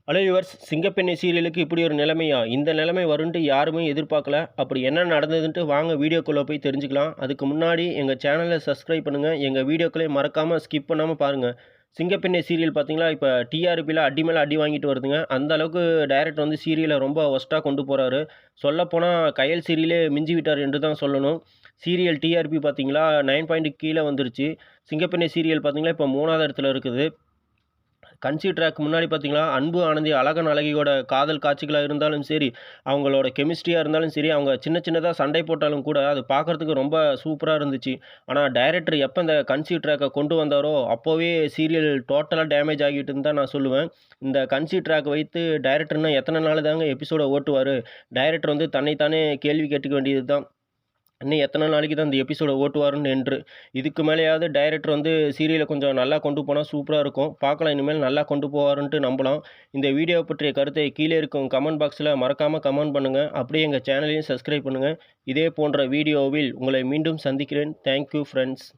Hello yours, சிங்கப்பெண்ணை சீரியலுக்கு இப்படி ஒரு நிலைமையா? இந்த நிலைமை வரும்ன்ட்டு யாருமே எதிர்பார்க்கல. அப்படி என்ன நடந்ததுன்ட்டு வாங்க வீடியோக்குள்ளே போய் தெரிஞ்சுக்கலாம். அதுக்கு முன்னாடி எங்கள் சேனலை சப்ஸ்கிரைப் பண்ணுங்கள். எங்கள் வீடியோக்களை மறக்காமல் ஸ்கிப் பண்ணாமல் பாருங்கள். சிங்கப்பெண்ணை சீரியல் பார்த்தீங்களா, இப்போ டிஆர்பியில் அடி மேலே அடி வாங்கிட்டு வருதுங்க. அந்த அளவுக்கு டைரக்டர் வந்து சீரியலை ரொம்ப ஒஸ்ட்டாக கொண்டு போகிறாரு. சொல்லப்போனால் கயல் சீரியலே மிஞ்சி விட்டார் என்று தான் சொல்லணும். சீரியல் டிஆர்பி பார்த்தீங்களா 9 பாயிண்ட்டுக்கு கீழே வந்துருச்சு. சிங்கப்பெண்ணை சீரியல் பார்த்தீங்களா இப்போ 3வது இடத்துல இருக்குது. கன்சி ட்ராக் முன்னாடி பார்த்தீங்களா, அன்பு ஆனந்தி, அழகன் அழகியோட காதல் காட்சிகளா இருந்தாலும் சரி, அவங்களோட கெமிஸ்ட்ரியா இருந்தாலும் சரி, அவங்க சின்ன சின்னதா சண்டை போட்டாலும் கூட, அது பார்க்கறதுக்கு ரொம்ப சூப்பரா இருந்துச்சு. ஆனா டைரக்டர் எப்ப இந்த கன்சி ட்ராக்க கொண்டு வந்தாரோ, அப்போவே சீரியல் டோட்டலா டேமேஜ் ஆகிட்டுன்னு தான் நான் சொல்லுவேன். இந்த கன்சி ட்ராக் வைத்து டைரக்டர் இன்னும் எத்தன நாள் தாங்க எபிசோட ஓட்டுவாரு? டைரக்டர் வந்து தன்னை தானே கேள்வி கேட்டுக்க வேண்டியது தான். இன்னும் எத்தனை நாளைக்கு தான் இந்த எபிசோட ஓட்டுவாருன்னு என்று. இதுக்கு மேலேயாவது டைரக்டர் வந்து சீரியலை கொஞ்சம் நல்லா கொண்டு போனால் சூப்பராக இருக்கும். பார்க்கலாம், இனிமேல் நல்லா கொண்டு போவாருன்ட்டு நம்பலாம். இந்த வீடியோ பற்றிய கருத்தை கீழே இருக்கும் கமெண்ட் பாக்ஸில் மறக்காமல் கமெண்ட் பண்ணுங்கள். அப்படியே எங்கள் சேனலையும் சப்ஸ்கிரைப் பண்ணுங்கள். இதே போன்ற வீடியோவில் உங்களை மீண்டும் சந்திக்கிறேன். Thank you friends.